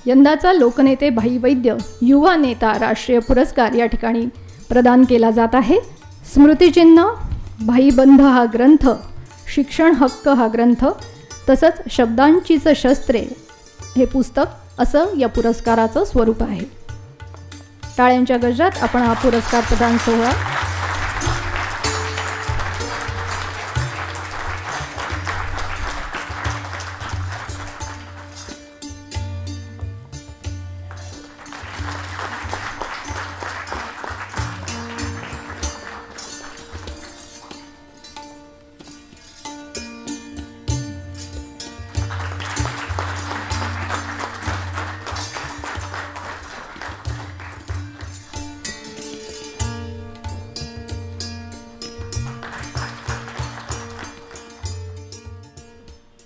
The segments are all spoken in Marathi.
यंदाचा लोकनेते भाई वैद्य युवा नेता राष्ट्रीय पुरस्कार या ठिकाणी प्रदान केला जात आहे. स्मृतिचिन्ह, भाईबंध हा ग्रंथ, शिक्षण हक्क हा ग्रंथ, तसंच शब्दांचीच शस्त्रे हे पुस्तक असं या पुरस्काराचं स्वरूप आहे. टाळ्यांच्या गजरात आपण हा पुरस्कार प्रदान सोहळा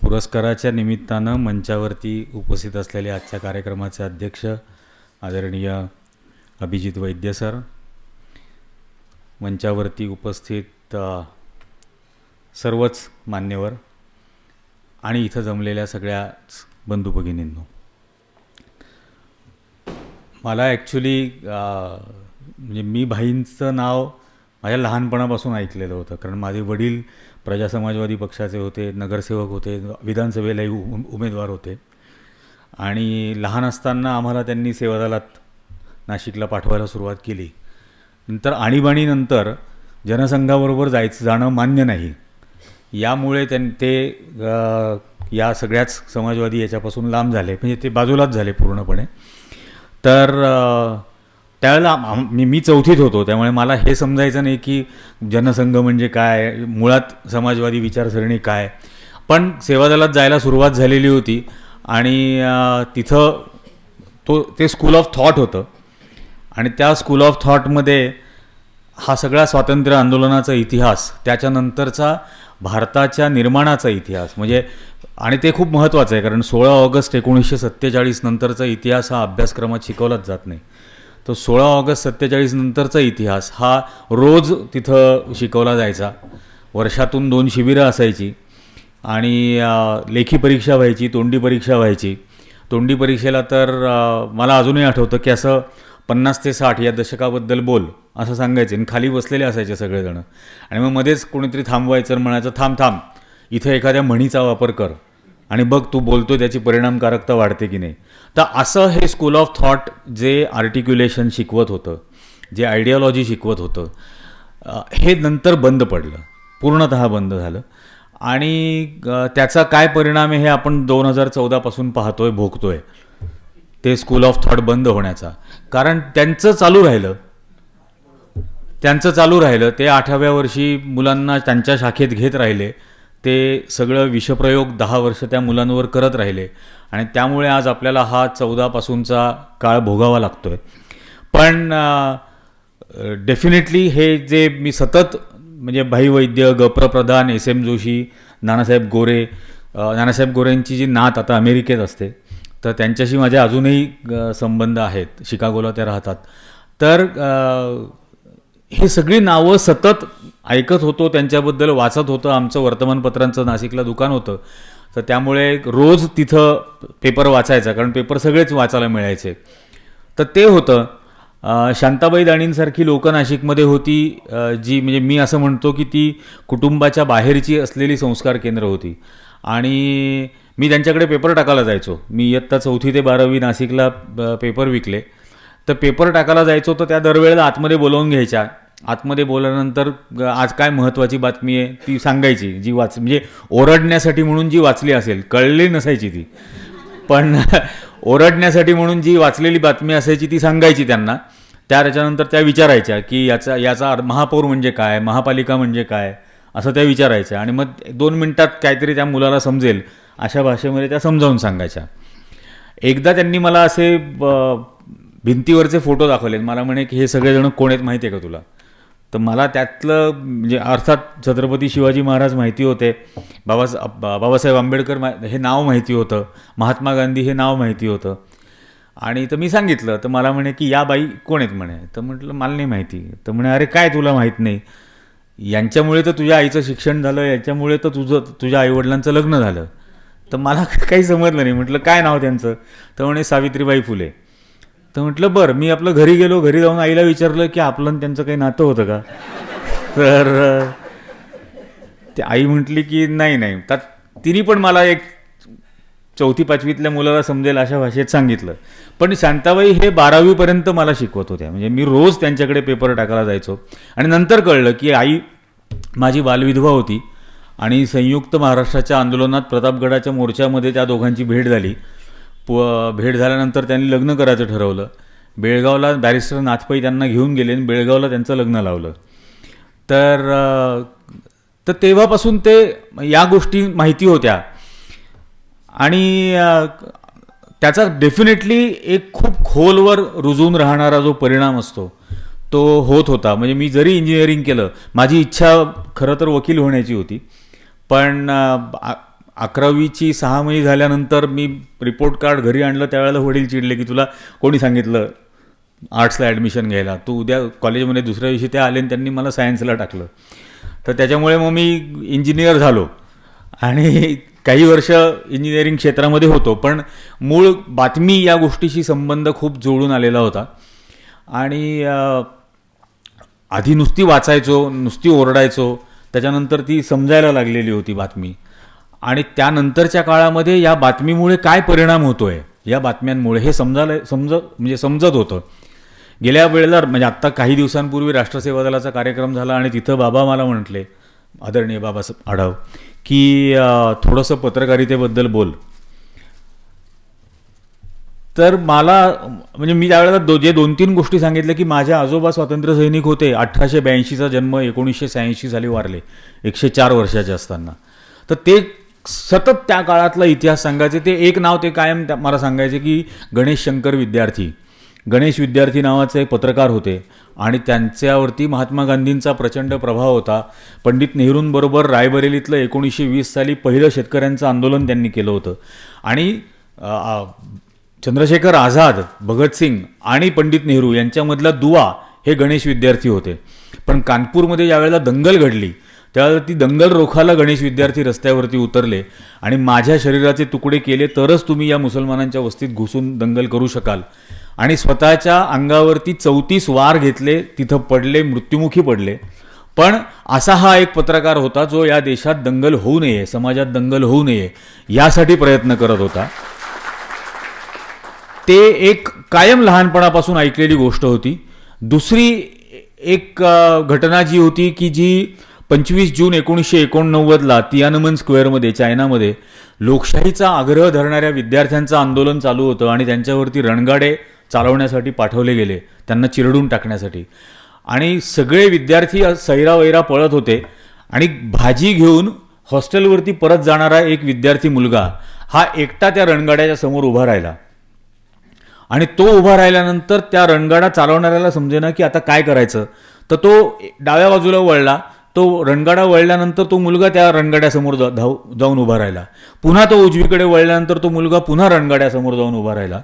पुरस्काराच्या निमित्तानं मंचावरती उपस्थित असलेले आजच्या कार्यक्रमाचे अध्यक्ष आदरणीय अभिजित वैद्य सर, मंचावरती उपस्थित सर्वच मान्यवर आणि इथं जमलेल्या सगळ्याच बंधू भगिनींनो, मला ॲक्च्युली म्हणजे मी भाईंचं नाव माझ्या लहानपणापासून ऐकलेलं होतं, कारण माझे वडील प्रजा समाजवादी पक्षाचे होते, नगरसेवक होते, विधानसभेलाही उमेदवार होते आणि लहान असताना आम्हाला त्यांनी सेवादलात नाशिकला पाठवायला सुरुवात केली. नंतर आणीबाणीनंतर जनसंघाबरोबर जाणं मान्य नाही, यामुळे ते या सगळ्याच समाजवादी याच्यापासून लांब झाले, म्हणजे ते बाजूलाच झाले पूर्णपणे. तर त्यावेळेला मी चौथीत होतो, त्यामुळे मला हे समजायचं नाही की जनसंघ म्हणजे काय, मुळात समाजवादी विचारसरणी काय. पण सेवादलात जायला सुरुवात झालेली होती आणि तिथं ते स्कूल ऑफ थॉट होतं आणि त्या स्कूल ऑफ थॉटमध्ये हा सगळा स्वातंत्र्य आंदोलनाचा इतिहास, त्याच्यानंतरचा भारताच्या निर्माणाचा इतिहास म्हणजे, आणि ते खूप महत्त्वाचं आहे कारण 16 ऑगस्ट 1947 नंतरचा इतिहास हा अभ्यासक्रमात शिकवलाच जात नाही. तो 16 ऑगस्ट 47 नंतरचा इतिहास हा रोज तिथं शिकवला जायचा. वर्षातून 2 शिबिरं असायची आणि लेखी परीक्षा व्हायची, तोंडी परीक्षा व्हायची. तोंडी परीक्षेला तर मला अजूनही आठवतं की असं 50 ते 60 या दशकाबद्दल बोल असं सांगायचे आणि खाली बसलेले असायचे सगळेजण आणि मग मध्येच कोणीतरी थांबवायचं आणि म्हणायचं थांब इथं एखाद्या म्हणीचा वापर कर आणि बघ तू बोलतो त्याची परिणामकारकता वाढते की नाही. तर असं हे स्कूल ऑफ थॉट जे आर्टिक्युलेशन शिकवत होतं, जे आयडियॉलॉजी शिकवत होतं, हे नंतर बंद पडलं, पूर्णतः बंद झालं. आणि त्याचा काय परिणाम आहे हे आपण 2014 पासून पाहतोय, भोगतोय, ते स्कूल ऑफ थॉट बंद होण्याचा. कारण त्यांचं चालू राहिलं, ते 8व्या वर्षी मुलांना त्यांच्या शाखेत घेत राहिले, ते सगळं विषप्रयोग 10 वर्ष त्या मुलांवर करत राहिले आणि त्यामुळे आज आपल्याला हा 14 पासूनचा काळ भोगावा लागतोय. पण डेफिनेटली हे जे मी सतत म्हणजे भाई वैद्य, गप्र प्रधान, SM जोशी, नानासाहेब गोरेंची जी नात आता अमेरिकेत असते, तर त्यांच्याशी माझे अजूनही संबंध आहेत, शिकागोला ते राहतात. तर हे सगळी नावं सतत ऐकत होतो, त्यांच्याबद्दल वाचत होतं. आमचं वर्तमानपत्रांचं नाशिकला दुकान होतं, तर त्यामुळे रोज तिथं पेपर वाचायचा, कारण पेपर सगळेच वाचायला मिळायचे. तर ते होतं. शांताबाई दाणींसारखी लोकं नाशिकमध्ये होती, जी म्हणजे मी असं म्हणतो की ती कुटुंबाच्या बाहेरची असलेली संस्कार केंद्र होती. आणि मी त्यांच्याकडे पेपर टाकायला जायचो. मी इयत्ता 4थी ते 12वी नाशिकला पेपर विकले. तर पेपर टाकायला जायचो, तर त्या दरवेळेला आतमध्ये बोलावून घ्यायच्या. आतमध्ये बोलल्यानंतर आज काय महत्त्वाची बातमी आहे ती सांगायची, जी म्हणजे ओरडण्यासाठी म्हणून जी वाचली असेल, कळली नसायची ती, पण ओरडण्यासाठी म्हणून जी वाचलेली बातमी असायची ती सांगायची त्यांना. त्याच्यानंतर त्या विचारायच्या की याचा महापौर म्हणजे काय, महापालिका म्हणजे काय, असं त्या विचारायच्या. आणि मग 2 मिनिटात काहीतरी त्या मुलाला समजेल अशा भाषेमध्ये त्या समजावून सांगायच्या. एकदा त्यांनी मला असे भिंतीवरचे फोटो दाखवले. मला म्हणे की हे सगळेजण कोण आहेत माहिती आहे का तुला? तर मला त्यातलं म्हणजे अर्थात छत्रपती शिवाजी महाराज माहिती होते, बाबासाहेब आंबेडकर हे नाव माहिती होतं, महात्मा गांधी हे नाव माहिती होतं. आणि तर मी सांगितलं, तर मला म्हणे की या बाई कोण आहेत म्हणे. तर म्हटलं मला नाही माहिती. तर म्हणे अरे काय तुला माहीत नाही, यांच्यामुळे तर तुझ्या आईचं शिक्षण झालं, याच्यामुळे तर तुझ्या आईवडिलांचं लग्न झालं, तर मला काही समजलं नाही. म्हटलं काय नाव त्यांचं? तर म्हणे सावित्रीबाई फुले. तर म्हटलं बरं. मी आपलं घरी गेलो. घरी जाऊन आईला विचारलं की आपलं आणि त्यांचं काही नातं होतं का? तर ते आई म्हटली की नाही. तर तिने पण मला एक 4वी-5वीतल्या मुलाला समजेल अशा भाषेत सांगितलं. पण शांताबाई हे 12वीपर्यंत मला शिकवत होत्या. म्हणजे मी रोज त्यांच्याकडे पेपर टाकायला जायचो. आणि नंतर कळलं की आई माझी बालविधवा होती आणि संयुक्त महाराष्ट्राच्या आंदोलनात प्रतापगडाच्या मोर्चामध्ये त्या दोघांची भेट झाली. भेट झाल्यानंतर त्यांनी लग्न करायचं ठरवलं. बेळगावला बॅरिस्टर नाथपै त्यांना घेऊन गेले आणि बेळगावला त्यांचं लग्न लावलं. तर तेव्हापासून ते या गोष्टी माहिती होत्या आणि त्याचा डेफिनेटली एक खूप खोलवर रुजून राहणारा जो परिणाम असतो तो होत होता. म्हणजे मी जरी इंजिनिअरिंग केलं, माझी इच्छा खरं तर वकील होण्याची होती, पण 11वीची 6 महिने झाल्यानंतर मी रिपोर्ट कार्ड घरी आणलं. त्यावेळेला वडील चिडले की तुला कोणी सांगितलं आर्ट्सला ॲडमिशन घ्यायला, तू उद्या कॉलेजमध्ये दुसऱ्या दिवशी ते आले आणि त्यांनी मला सायन्सला टाकलं. तर त्याच्यामुळे मग मी इंजिनियर झालो आणि काही वर्ष इंजिनिअरिंग क्षेत्रामध्ये होतो. पण मूळ बातमी या गोष्टीशी संबंध खूप जोडून आलेला होता आणि आधी नुसती वाचायचो, नुसती ओरडायचो, त्याच्यानंतर ती समजायला लागलेली होती बातमी. आणि त्यानंतरच्या काळामध्ये या बातमीमुळे काय परिणाम होतोय, या बातम्यांमुळे हे समजत होतं. गेल्या वेळेला म्हणजे आत्ता काही दिवसांपूर्वी राष्ट्रसेवा दलाचा कार्यक्रम झाला आणि तिथं बाबा मला म्हटले, आदरणीय बाबा आढाव, की थोडंसं पत्रकारितेबद्दल बोल. तर मला म्हणजे मी त्यावेळेला जे 2-3 गोष्टी सांगितल्या की माझ्या आजोबा स्वातंत्र्य सैनिक होते. 1882चा जन्म, 1986 साली वारले 104 वर्षाचे असताना. तर ते सतत त्या काळातला इतिहास सांगायचे. ते एक नाव ते कायम मला सांगायचे की गणेश शंकर विद्यार्थी. गणेश विद्यार्थी नावाचे पत्रकार होते आणि त्यांच्यावरती महात्मा गांधींचा प्रचंड प्रभाव होता. पंडित नेहरूंबरोबर रायबरेलीतलं 1920 साली पहिलं शेतकऱ्यांचं आंदोलन त्यांनी केलं होतं. आणि चंद्रशेखर आझाद, भगतसिंग आणि पंडित नेहरू यांच्यामधला दुवा हे गणेश विद्यार्थी होते. पण कानपूरमध्ये ज्यावेळेला दंगल घडली त्यावेळेला ती दंगल रोखायला गणेश विद्यार्थी रस्त्यावरती उतरले आणि माझ्या शरीराचे तुकडे केले तरच तुम्ही या मुसलमानांच्या वस्तीत घुसून दंगल करू शकाल. आणि स्वतःच्या अंगावरती 34 वार घेतले, तिथं पडले, मृत्युमुखी पडले. पण असा हा एक पत्रकार होता जो या देशात दंगल होऊ नये, समाजात दंगल होऊ नये यासाठी प्रयत्न करत होता. ते एक कायम लहानपणापासून ऐकलेली गोष्ट होती. दुसरी एक घटना जी होती की जी 25 जून 1989ला तियानमन स्क्वेअरमध्ये चायनामध्ये लोकशाहीचा आग्रह धरणाऱ्या विद्यार्थ्यांचं आंदोलन चालू होतं आणि त्यांच्यावरती रणगाडे चालवण्यासाठी पाठवले गेले, त्यांना चिरडून टाकण्यासाठी. आणि सगळे विद्यार्थी सैरावैरा पळत होते आणि भाजी घेऊन हॉस्टेलवरती परत जाणारा एक विद्यार्थी मुलगा हा एकटा त्या रणगाड्याच्या समोर उभा राहिला. आणि तो उभा राहिल्यानंतर त्या रणगाडा चालवणाऱ्याला समजेना की आता काय करायचं. तर तो डाव्या बाजूला वळला. तो रणगाडा वळल्यानंतर तो मुलगा त्या रणगाड्यासमोर जाऊन उभा राहिला. पुन्हा तो उजवीकडे वळल्यानंतर तो मुलगा पुन्हा रणगाड्यासमोर जाऊन उभा राहिला.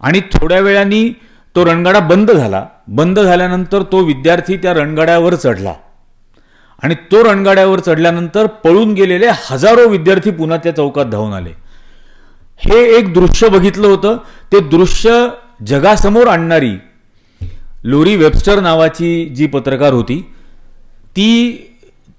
आणि थोड्या वेळाने तो रणगाडा बंद झाला. बंद झाल्यानंतर तो विद्यार्थी त्या रणगाड्यावर चढला आणि तो रणगाड्यावर चढल्यानंतर पळून गेलेले हजारो विद्यार्थी पुन्हा त्या चौकात धावून आले. हे एक दृश्य बघितलं होतं. ते दृश्य जगासमोर आणणारी लोरी वेबस्टर नावाची जी पत्रकार होती ती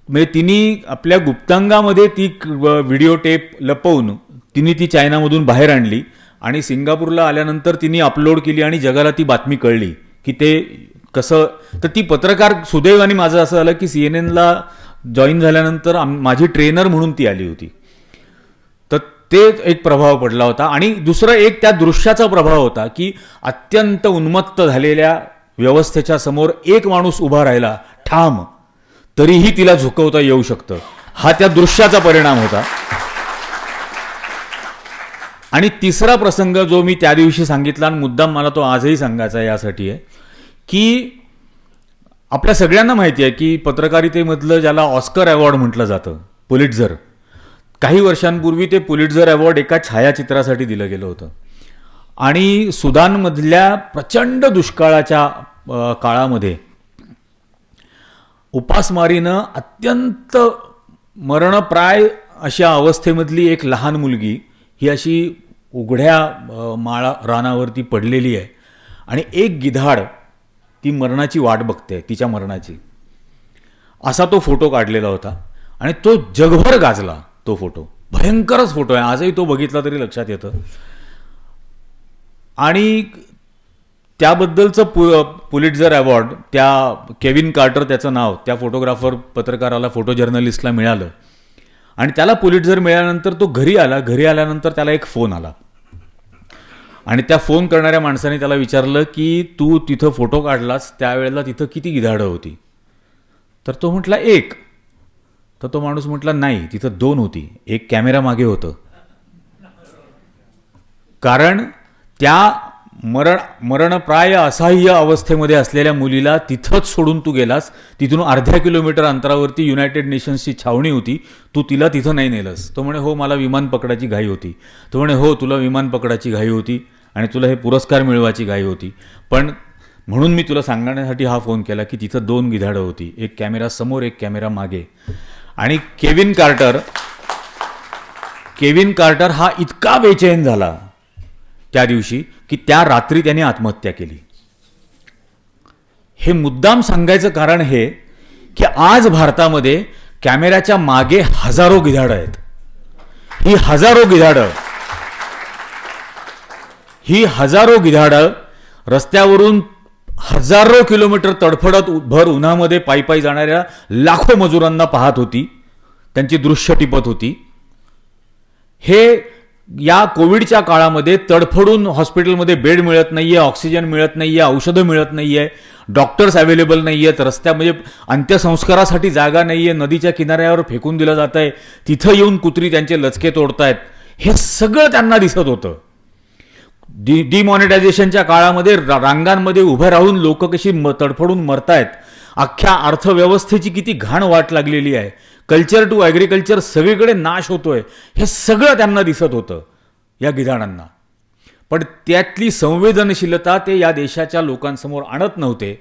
म्हणजे तिने आपल्या गुप्तांगामध्ये ती व्हिडिओ टेप लपवून तिने ती चायनामधून बाहेर आणली आणि सिंगापूरला आल्यानंतर तिने अपलोड केली आणि जगाला ती बातमी कळली की ते कसं. तर ती पत्रकार सुदैवाने माझं असं झालं की CNN जॉईन झाल्यानंतर माझी ट्रेनर म्हणून ती आली होती. तर ते एक प्रभाव पडला होता. आणि दुसरं एक त्या दृश्याचा प्रभाव होता की अत्यंत उन्मत्त झालेल्या व्यवस्थेच्या समोर एक माणूस उभा राहिला ठाम, तरीही तिला झुकवता येऊ शकतं. हा त्या दृश्याचा परिणाम होता. आणि तिसरा प्रसंग जो मी त्या दिवशी सांगितला आणि मुद्दाम मला तो आजही सांगायचा यासाठी आहे की आपल्या सगळ्यांना माहिती आहे की पत्रकारितेमधलं ज्याला ऑस्कर अवॉर्ड म्हटलं जातं, पुलिट्झर, काही वर्षांपूर्वी ते पुलिट्झर अवॉर्ड एका छायाचित्रासाठी दिलं गेलं होतं. आणि सुदानमधल्या प्रचंड दुष्काळाच्या काळामध्ये उपासमारीनं अत्यंत मरणप्राय अशा अवस्थेमधली एक लहान मुलगी ही अशी उघड्या माळा रानावरती पडलेली आहे आणि एक गिधाड ती मरणाची वाट बघते, तिच्या मरणाची. असा तो फोटो काढलेला होता आणि तो जगभर गाजला. तो फोटो भयंकरच फोटो आहे, आजही तो बघितला तरी लक्षात येतं. आणि त्याबद्दलचं पुलिट्झर अवॉर्ड त्या केविन कार्टर त्याचं नाव, त्या फोटोग्राफर पत्रकाराला, फोटो जर्नलिस्टला मिळालं. आणि त्याला पुलिट्झर मिळाल्यानंतर तो घरी आला. घरी आल्यानंतर त्याला एक फोन आला आणि त्या फोन करणाऱ्या माणसाने त्याला विचारलं की तू तिथं फोटो काढलास त्यावेळेला तिथं किती गिधाडं होती? तर तो म्हटला एक. तर तो माणूस म्हटला नाही, तिथं 2 होती, एक कॅमेरा मागे होतं. कारण त्या मरणप्राय असहाय्य अवस्थेमध्ये असलेल्या मुलीला तिथंच सोडून तू गेलास. तिथून अर्ध्या किलोमीटर अंतरावरती युनायटेड नेशन्सची छावणी होती, तू तिला तिथं नाही नेलंस. तो म्हणे हो, मला विमान पकडायची घाई होती. तो म्हणे हो, तुला विमान पकडायची घाई होती आणि तुला हे पुरस्कार मिळवायची घाई होती, पण म्हणून मी तुला सांगण्यासाठी हा फोन केला की तिथं 2 गिधाडं होती, एक कॅमेरा समोर, एक कॅमेरा मागे. आणि केविन कार्टर हा इतका बेचैन झाला त्या दिवशी की त्या रात्री त्याने आत्महत्या केली. हे मुद्दाम सांगायचं कारण हे की आज भारतामध्ये कॅमेऱ्याच्या मागे हजारो गिधाडं आहेत. ही हजारो गिधाडं रस्त्यावरून हजारो किलोमीटर तडफडत भर उन्हामध्ये पायी पायी जाणाऱ्या लाखो मजुरांना पाहत होती, त्यांची दृश्य टिपत होती. हे या कोविडच्या काळामध्ये तडफडून हॉस्पिटलमध्ये बेड मिळत नाहीये, ऑक्सिजन मिळत नाहीये, औषधं मिळत नाहीये, डॉक्टर्स अवेलेबल नाही आहेत, रस्त्यामध्ये अंत्यसंस्कारासाठी जागा नाहीये, नदीच्या किनाऱ्यावर फेकून दिलं जात आहे, तिथं येऊन कुत्री त्यांचे लचके तोडतायत. हे सगळं त्यांना दिसत होतं. डिमॉनिटायझेशनच्या काळामध्ये रांगांमध्ये उभे राहून लोक कशी तडफडून मरतायत, अख्ख्या अर्थव्यवस्थेची किती घाण वाट लागलेली आहे, कल्चर टू ॲग्रिकल्चर सगळीकडे नाश होतोय, हे सगळं त्यांना दिसत होतं या गिधाडांना. पण त्यातली संवेदनशीलता ते या देशाच्या लोकांसमोर आणत नव्हते.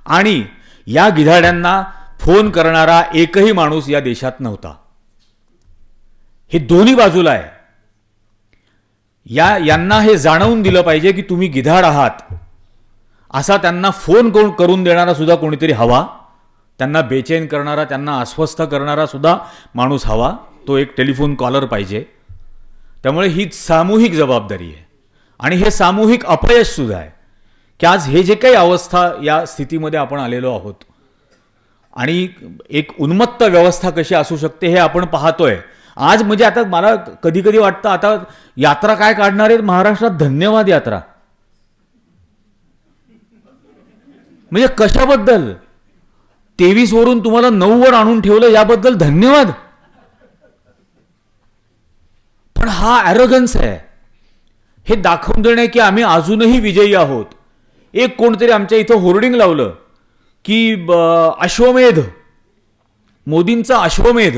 आणि या गिधाड्यांना फोन करणारा एकही माणूस या देशात नव्हता. हे दोन्ही बाजूला आहे. यांना हे जाणवून दिलं पाहिजे की तुम्ही गिधाड आहात, असा त्यांना फोन करून देणारा सुद्धा कोणीतरी हवा, त्यांना बेचैन करणारा, त्यांना अस्वस्थ करणारा सुद्धा माणूस हवा, तो एक टेलिफोन कॉलर पाहिजे. त्यामुळे ही सामूहिक जबाबदारी आहे आणि हे सामूहिक अपयश सुद्धा आहे की आज हे जे काही अवस्था या स्थितीमध्ये आपण आलेलो आहोत आणि एक उन्मत्त व्यवस्था कशी असू शकते हे आपण पाहतोय आज. म्हणजे आता मला कधी कधी वाटतं आता यात्रा काय काढणार आहेत महाराष्ट्रात, धन्यवाद यात्रा. म्हणजे कशाबद्दल? 23 वरून तुम्हाला 9 वर आणून ठेवलं याबद्दल धन्यवाद. पण हा ॲरोगन्स आहे, हे दाखवून देणे की आम्ही अजूनही विजयी आहोत. एक कोणतरी आमच्या इथं होर्डिंग लावलं की अश्वमेध, मोदींचा अश्वमेध.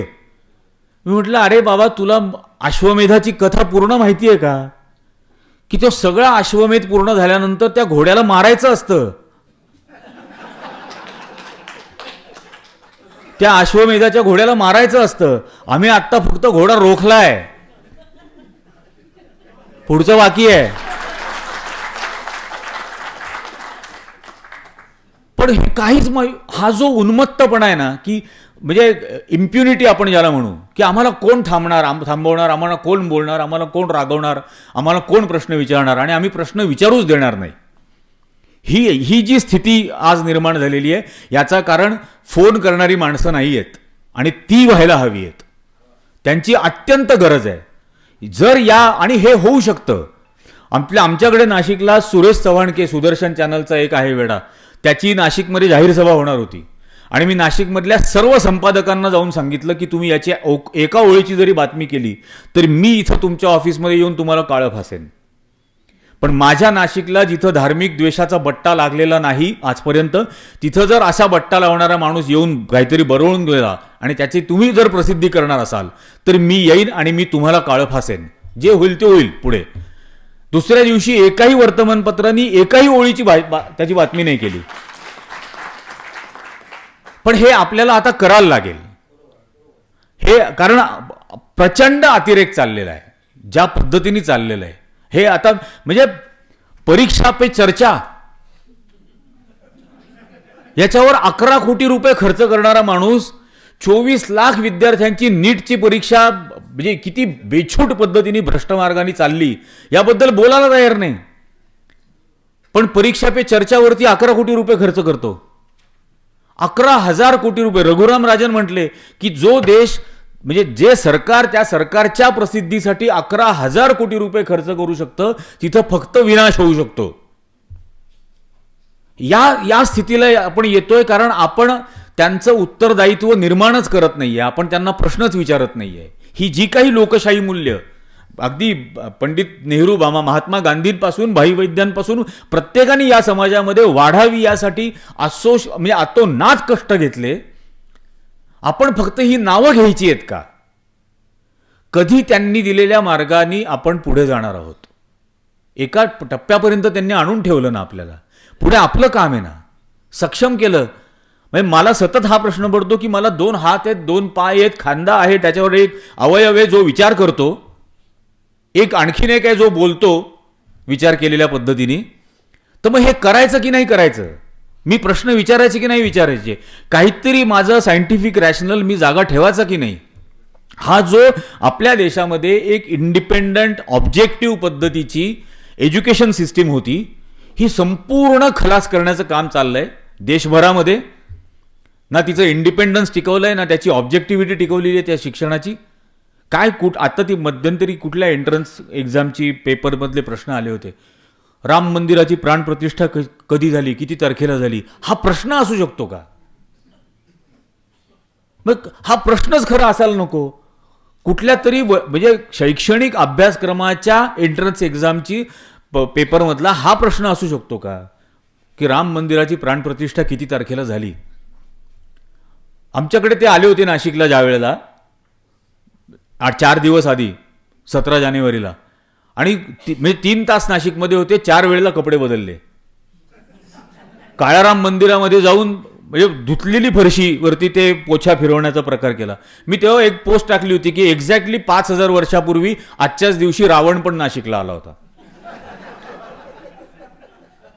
मी म्हटलं अरे बाबा, तुला अश्वमेधाची कथा पूर्ण माहिती आहे का? की तो सगळा अश्वमेध पूर्ण झाल्यानंतर त्या घोड्याला मारायचं असतं. त्या अश्वमेधाच्या घोड्याला मारायचं असतं. आम्ही आत्ता फक्त घोडा रोखलाय, पुढचं बाकी आहे. पण हे काहीच, हा जो उन्मत्तपणा आहे ना, की म्हणजे इम्प्युनिटी आपण ज्याला म्हणू, की आम्हाला कोण थांबवणार, आम्हाला कोण बोलणार, आम्हाला कोण रागवणार, आम्हाला कोण प्रश्न विचारणार आणि आम्ही प्रश्न विचारूच देणार नाही, ही जी स्थिती आज निर्माण झालेली आहे याचं कारण फोन करणारी माणसं नाही आहेत आणि ती व्हायला हवी आहेत. त्यांची अत्यंत गरज आहे. जर आणि हे होऊ शकतं. आमच्याकडे नाशिकला सुरेश चव्हाणके, सुदर्शन चॅनलचा एक आहे वेडा, त्याची नाशिकमध्ये जाहीर सभा होणार होती आणि मी नाशिकमधल्या सर्व संपादकांना जाऊन सांगितलं की तुम्ही याची एका ओळीची जरी बातमी केली तर मी इथं तुमच्या ऑफिसमध्ये येऊन तुम्हाला काळं फासेन. पण माझ्या नाशिकला जिथं धार्मिक द्वेषाचा बट्टा लागलेला नाही आजपर्यंत, तिथं जर असा बट्टा लावणारा माणूस येऊन काहीतरी बरवून गेला आणि त्याची तुम्ही जर प्रसिद्धी करणार असाल तर मी येईन आणि मी तुम्हाला काळं फासेन. जे होईल ते होईल पुढे. दुसऱ्या दिवशी एकाही वर्तमानपत्रांनी एकाही ओळीची त्याची बातमी नाही केली. पण हे आपल्याला आता करायला लागेल. हे कारण प्रचंड अतिरेक चाललेला आहे, ज्या पद्धतीने चाललेलं आहे हे आता म्हणजे परीक्षा पे चर्चा याच्यावर 11 कोटी रुपये खर्च करणारा माणूस 24 लाख विद्यार्थ्यांची नीटची परीक्षा म्हणजे किती बेछूट पद्धतीने भ्रष्ट मार्गाने चालली याबद्दल बोलायला तयार नाही, पण परीक्षा पे चर्चावरती 11 कोटी रुपये खर्च करतो. 11,000 कोटी रुपये. रघुराम राजन म्हटले की जो देश म्हणजे जे सरकार त्या सरकारच्या प्रसिद्धीसाठी 11,000 कोटी रुपये खर्च करू शकतं तिथं फक्त विनाश होऊ शकतो. या स्थितीला आपण येतोय कारण आपण त्यांचं उत्तरदायित्व निर्माणच करत नाहीये, आपण त्यांना प्रश्नच विचारत नाहीये. ही जी काही लोकशाही मूल्य अगदी पंडित नेहरू, महात्मा गांधींपासून भाई वैद्यांपासून प्रत्येकाने या समाजामध्ये वाढावी यासाठी म्हणजे अतोनात कष्ट घेतले. आपण फक्त ही नावं घ्यायची आहेत का? कधी त्यांनी दिलेल्या मार्गाने आपण पुढे जाणार आहोत? एका टप्प्यापर्यंत त्यांनी आणून ठेवलं ना आपल्याला, पुढे आपलं काम आहे ना, सक्षम केलं. म्हणजे मला सतत हा प्रश्न पडतो की मला 2 हात आहेत, 2 पाय आहेत, खांदा आहे, त्याच्यावर एक अवयव आहे जो विचार करतो, एक आणखीन एक आहे जो बोलतो विचार केलेल्या पद्धतीने. तर मग हे करायचं की नाही करायचं? मी प्रश्न विचारायचे की नाही विचारायचे? काहीतरी माझं सायंटिफिक रॅशनल मी जागा ठेवायचा की नाही? हा जो आपल्या देशामध्ये एक इंडिपेंडंट ऑब्जेक्टिव्ह पद्धतीची एज्युकेशन सिस्टीम होती, ही संपूर्ण खलास करण्याचं काम चाललंय देशभरामध्ये. ना तिचं इंडिपेंडन्स टिकवलंय, ना त्याची ऑब्जेक्टिव्हिटी टिकवलेली आहे त्या शिक्षणाची. काय आता ती मध्यंतरी कुठल्या एंट्रन्स एक्झामची पेपरमधले प्रश्न आले होते, राम मंदिराची प्राणप्रतिष्ठा कधी झाली, किती तारखेला झाली, हा प्रश्न असू शकतो का? मग हा प्रश्नच खरा असायला नको. कुठल्या तरी म्हणजे शैक्षणिक अभ्यासक्रमाच्या एंट्रन्स एक्झामची पेपरमधला हा प्रश्न असू शकतो का की राम मंदिराची प्राणप्रतिष्ठा किती तारखेला झाली? आमच्याकडे ते आले होते नाशिकला ज्या वेळेला 4 दिवस आधी 17 जानेवारीला, आणि म्हणजे 3 तास नाशिकमध्ये होते, 4 वेळेला कपडे बदलले. काळाराम मंदिरामध्ये जाऊन म्हणजे धुतलेली फरशीवरती ते पोछा फिरवण्याचा प्रकार केला. मी तेव्हा एक पोस्ट टाकली होती की एक्झॅक्टली 5,000 वर्षापूर्वी आजच्याच दिवशी रावण पण नाशिकला आला होता.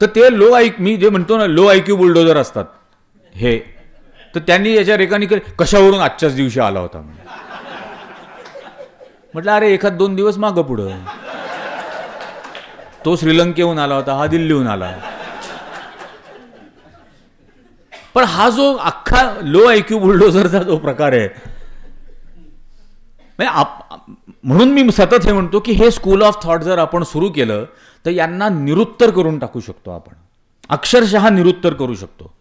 तर ते मी जे म्हणतो ना लो आयक्यू बुलडोजर असतात हे, तर त्यांनी याच्या रेखानी कशावरून आजच्याच दिवशी आला होता म्हटलं. अरे 1-2 दिवस मागं पुढं. तो श्रीलंकेहून आला होता, हा दिल्लीहून आला. पण हा जो अख्खा लो आयक्यू बुलडोझरचा जो प्रकार आहे, म्हणून मी सतत हे म्हणतो की हे स्कूल ऑफ थॉट जर आपण सुरू केलं तर यांना निरुत्तर करून टाकू शकतो आपण, अक्षरशः निरुत्तर करू शकतो.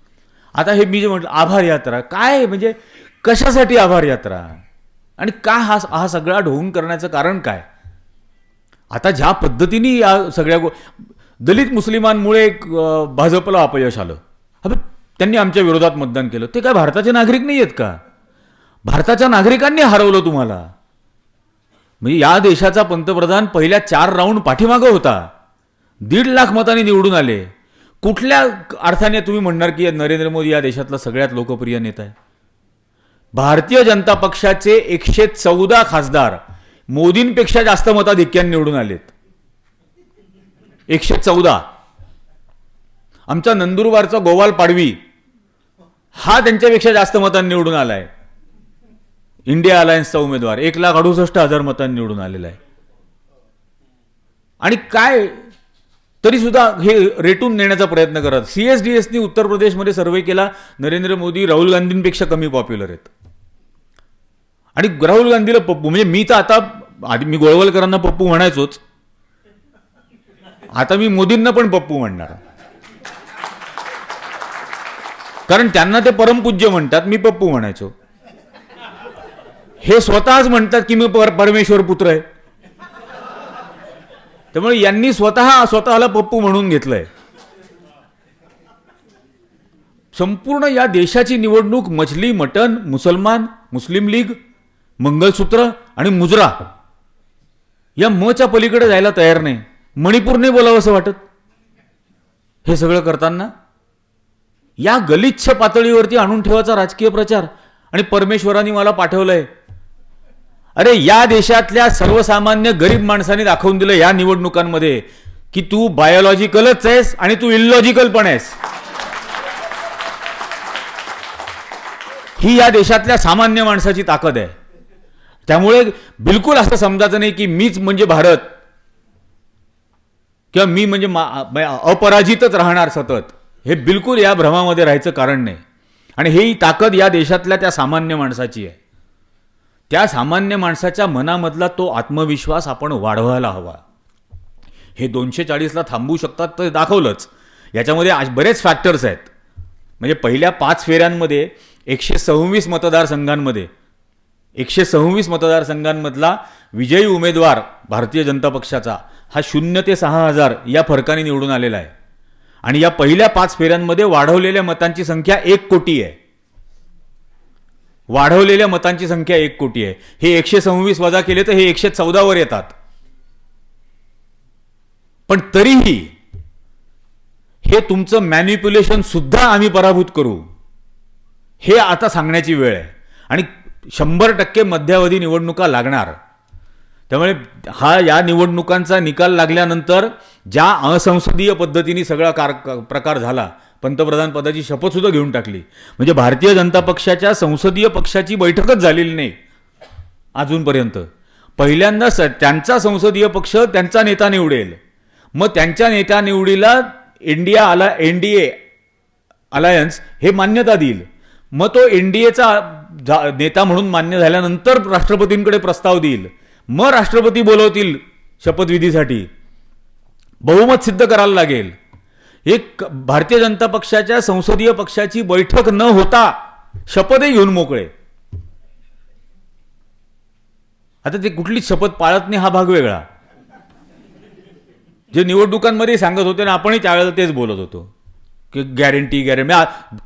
आता हे मी जे म्हटलं आभार यात्रा, काय म्हणजे कशासाठी आभार यात्रा आणि का हा सगळा ढोंग करण्याचं कारण काय? आता ज्या पद्धतीने या सगळ्या दलित मुस्लिमांमुळे भाजपला अपयश आलं, त्यांनी आमच्या विरोधात मतदान केलं, ते काय भारताचे नागरिक नाही आहेत का? भारताच्या नागरिकांनी हरवलं तुम्हाला. म्हणजे या देशाचा पंतप्रधान पहिल्या 4 राऊंड पाठीमागं होता, 1.5 लाख मतांनी निवडून आले. कुठल्या अर्थाने तुम्ही म्हणणार की नरेंद्र मोदी या देशातला सगळ्यात लोकप्रिय नेता आहे? भारतीय जनता पक्षाचे 114 खासदार मोदींपेक्षा जास्त मताधिक्याने निवडून आलेत. 114. आमचा नंदुरबारचा गोवाल पाडवी हा त्यांच्यापेक्षा जास्त मतांनी निवडून आलाय. इंडिया अलायन्सचा उमेदवार 1,68,000 मतांनी निवडून आलेला आहे. आणि काय तरी सुद्धा हे रेटून नेण्याचा प्रयत्न करत. CSDSनी उत्तर प्रदेशमध्ये सर्वे केला, नरेंद्र मोदी राहुल गांधींपेक्षा कमी पॉप्युलर आहेत. आणि राहुल गांधीला पप्पू म्हणजे मी तर आता आधी मी गोळवलकरांना पप्पू म्हणायचोच, आता मी मोदींना पण पप्पू म्हणणार, कारण त्यांना ते परमपूज्य म्हणतात, मी पप्पू म्हणायचो. हे स्वतःच म्हणतात की मी परमेश्वर पुत्र आहे. त्यामुळे यांनी स्वतःला पप्पू म्हणून घेतलंय. संपूर्ण या देशाची निवडणूक मछली, मटन, मुसलमान, मुस्लिम लीग, मंगलसूत्र आणि मुजरा या मच्या पलीकडे जायला तयार नाही. मणिपूरने बोलावं असं वाटत. हे सगळं करताना या गलिच्छ पातळीवरती आणून ठेवायचा राजकीय प्रचार, आणि परमेश्वरांनी मला पाठवलंय. अरे या देशातल्या सर्वसामान्य गरीब माणसांनी दाखवून दिलं या निवडणुकांमध्ये की तू बायोलॉजिकलच आहेस आणि तू इलॉजिकल पण आहेस. ही या देशातल्या सामान्य माणसाची ताकद आहे. त्यामुळे बिलकुल असं समजायचं नाही की मीच म्हणजे भारत किंवा मी म्हणजे अपराजितच राहणार सतत. हे बिलकुल या भ्रमामध्ये राहायचं कारण नाही. आणि ही ताकद या देशातल्या त्या सामान्य माणसाची आहे. त्या सामान्य माणसाच्या मनामधला तो आत्मविश्वास आपण वाढवायला हवा. हे 240ला थांबू शकतात तर दाखवलंच. याच्यामध्ये बरेच फॅक्टर्स आहेत. म्हणजे पहिल्या 5 फेऱ्यांमध्ये 126 मतदारसंघांमध्ये 126 मतदारसंघांमधला विजयी उमेदवार भारतीय जनता पक्षाचा हा 0 ते 6,000 या फरकाने निवडून आलेला आहे. आणि या पहिल्या 5 फेऱ्यांमध्ये वाढवलेल्या मतांची संख्या 1 कोटी आहे. वाढवलेल्या मतांची संख्या 1 कोटी आहे. हे 126 वजा केले तर हे 114 वर येतात. पण तरीही हे तुमचं मॅनिप्युलेशन सुद्धा आम्ही पराभूत करू हे आता सांगण्याची वेळ आहे. आणि 100% मध्यावधी निवडणुका लागणार. त्यामुळे या निवडणुकांचा निकाल लागल्यानंतर ज्या असंसदीय पद्धतीने सगळा प्रकार झाला, पंतप्रधान पदाची शपथ सुद्धा घेऊन टाकली. म्हणजे भारतीय जनता पक्षाच्या संसदीय पक्षाची बैठकच झालेली नाही अजूनपर्यंत. पहिल्यांदा त्यांचा संसदीय पक्ष त्यांचा नेता निवडेल, मग त्यांच्या नेत्या निवडीला एनडीए अलायन्स हे मान्यता देईल, मग तो एनडीएचा नेता म्हणून मान्य झाल्यानंतर राष्ट्रपतींकडे प्रस्ताव देईल, मग राष्ट्रपती बोलवतील शपथविधीसाठी, बहुमत सिद्ध करायला लागेल. एक भारतीय जनता पक्षाच्या संसदीय पक्षाची बैठक न होता शपथही घेऊन मोकळे. आता ते कुठलीच शपथ पाळत नाही हा भाग वेगळा. जे निवडणुकांमध्ये सांगत होते ना, आपणही त्यावेळेला तेच बोलत होतो की गॅरंटी.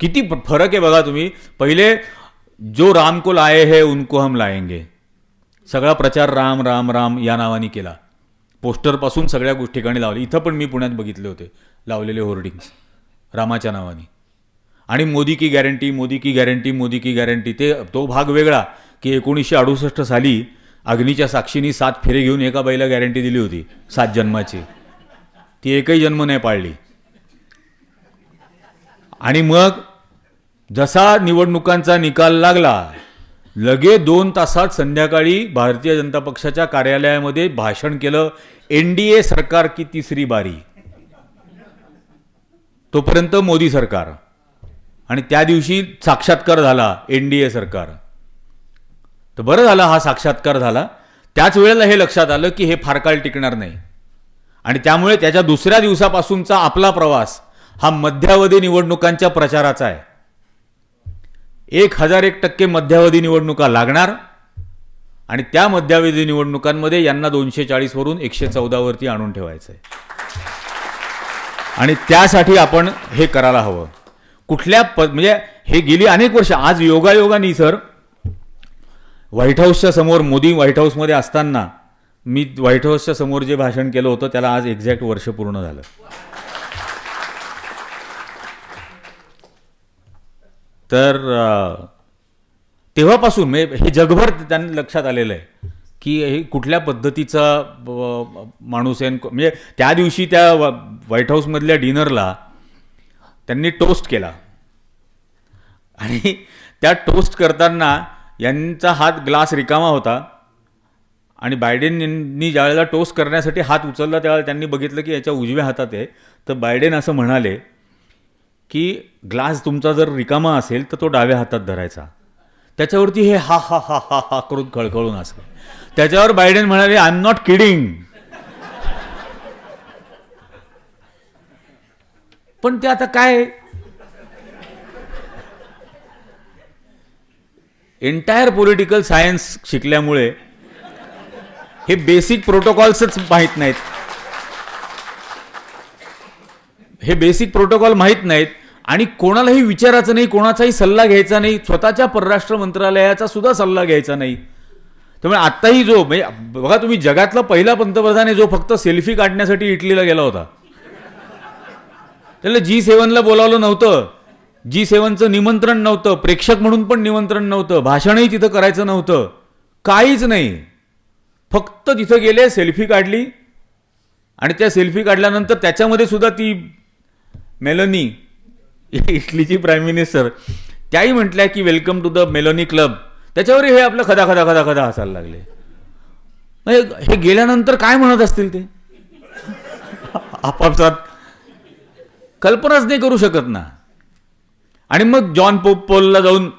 किती फरक आहे बघा तुम्ही. पहिले जो राम को लाए है उनको हम लाएंगे, सगळा प्रचार राम राम राम या नावाने केला. पोस्टरपासून सगळ्या ठिकाणी लावले. इथं पण मी पुण्यात बघितले होते लावलेले होर्डिंग्स रामाच्या नावाने. आणि मोदी की गॅरंटी, मोदी की गॅरंटी, मोदी की गॅरंटी. तो भाग वेगळा की 1968 साली अग्नीच्या साक्षीनी 7 फेरे घेऊन एका बाईला गॅरंटी दिली होती 7 जन्माची. ती एकही जन्म नाही पाळली. आणि मग जसा निवडणुकांचा निकाल लागला, लगे 2 तासात संध्याकाळी भारतीय जनता पक्षाच्या कार्यालयामध्ये भाषण केलं, एनडीए सरकार की तिसरी बारी. तोपर्यंत मोदी सरकार. आणि त्या दिवशी साक्षात्कार झाला एनडीए सरकार. तर बरं झालं हा साक्षात्कार झाला. त्याच वेळेला हे लक्षात आलं की हे फार काळ टिकणार नाही. आणि त्यामुळे त्याच्या दुसऱ्या दिवसापासूनचा आपला प्रवास हा मध्यावधी निवडणुकांच्या प्रचाराचा आहे. 1001% मध्यावधी निवडणुका लागणार. आणि त्या मध्यावधी निवडणुकांमध्ये यांना 240 वरून 114 वरती आणून ठेवायचं आहे. आणि त्यासाठी आपण हे करायला हवं. म्हणजे हे गेली अनेक वर्ष, आज योगायोगाने सर व्हाईट हाऊसच्या समोर, मोदी व्हाईट हाऊसमध्ये असताना मी व्हाईट हाऊसच्या समोर जे भाषण केलं होतं त्याला आज एक्झॅक्ट वर्ष पूर्ण झालं. तर तेव्हापासून हे जगभर त्यांना लक्षात आलेलं आहे की हे कुठल्या पद्धतीचा माणूस आहे. म्हणजे त्या दिवशी त्या व्हाईट हाऊसमधल्या डिनरला त्यांनी टोस्ट केला. आणि त्या टोस्ट करताना यांचा हात ग्लास रिकामा होता. आणि बायडेन यांनी ज्यावेळेला टोस्ट करण्यासाठी हात उचलला त्यावेळेला त्यांनी बघितलं की याच्या उजव्या हातात आहे. तर बायडेन असं म्हणाले की ग्लास तुमचा जर रिकामा असेल तर तो डाव्या हातात धरायचा. त्याच्यावरती हे हा हा हा हा हा करून खळखळून असलं. त्याच्यावर बायडेन म्हणाले, आय एम नॉट किडिंग. पण ते आता काय, एंटायर पॉलिटिकल सायन्स शिकल्यामुळे हे बेसिक प्रोटोकॉल्सच माहीत नाहीत. हे बेसिक प्रोटोकॉल माहीत नाहीत. आणि कोणालाही विचारायचं नाही, कोणाचाही सल्ला घ्यायचा नाही, स्वतःच्या परराष्ट्र मंत्रालयाचा सुद्धा सल्ला घ्यायचा नाही. त्यामुळे आत्ताही जो म्हणजे बघा तुम्ही, जगातला पहिला पंतप्रधान आहे जो फक्त सेल्फी काढण्यासाठी इटलीला गेला होता. त्याला G7ला बोलावलं नव्हतं. G7चं निमंत्रण नव्हतं. प्रेक्षक म्हणून पण निमंत्रण नव्हतं. भाषणही तिथं करायचं नव्हतं. काहीच नाही. फक्त तिथं गेले, सेल्फी काढली आणि त्या सेल्फी काढल्यानंतर त्याच्यामध्ये सुद्धा ती मेलोनी, इटलीची प्राईम मिनिस्टर, त्याही म्हटल्या की welcome to the Meloni club. त्याच्यावर हे आपलं खदा खदा खदा खदा हसायला लागले. हे गेल्यानंतर काय म्हणत असतील ते आपापसात कल्पनाच नाही करू शकत ना. आणि मग जॉन पोलला जाऊन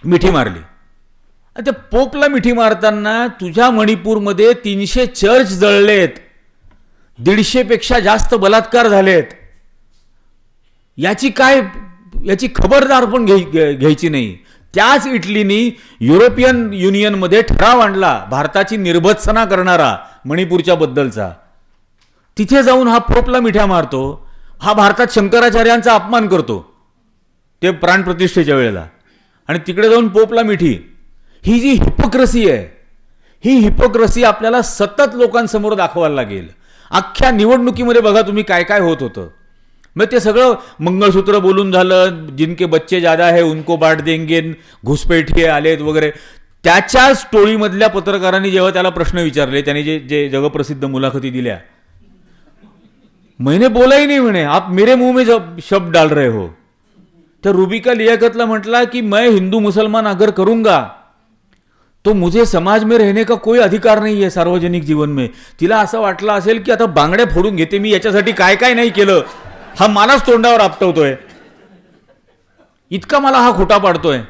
मिठी मारली. त्या पोपला मिठी मारताना तुझ्या मणिपूरमध्ये 300 चर्च जळलेत, 150 पेक्षा जास्त बलात्कार झालेत, याची खबरदार पण घ्यायची नाही. त्याच इटलीनी युरोपियन युनियनमध्ये ठराव आणला भारताची निर्भत्सना करणारा मणिपूरच्या बद्दलचा. तिथे जाऊन हा पोपला मिठ्या मारतो, हा भारतात शंकराचार्यांचा अपमान करतो ते प्राणप्रतिष्ठेच्या वेळेला, आणि तिकडे जाऊन पोपला मिठी. ही जी हिपोक्रसी आहे, ही हिपोक्रसी आपल्याला सतत लोकांसमोर दाखवायला लागेल. अख्ख्या निवडणुकीमध्ये बघा तुम्ही काय काय होत होतं. मग ते सगळं मंगळसूत्र बोलून झालं, जिनके बच्चे ज्यादा है उनको बांट देंगे, घुसपैठिये आलेत वगैरे. त्याच्याच टोळीमधल्या पत्रकारांनी जेव्हा त्याला प्रश्न विचारले, त्याने जे जगप्रसिद्ध मुलाखती दिल्या, मैंने बोला ही नहीं, म्हणे आप मेरे मुंह में शब्द डाल रहे हो. तर रुबिका लियाकतला म्हटला की मैं हिंदू मुसलमान अगर करूंगा तो मुझे समाज में रहने का कोई अधिकार नहीं है सार्वजनिक जीवन में. तिला असं वाटलं असेल की आता बांगड्या फोडून घेते मी, याच्यासाठी काय काय नाही केलं, हा मलाच तोंडावर आपटवतोय, इतका मला हा खोटा पाडतोय.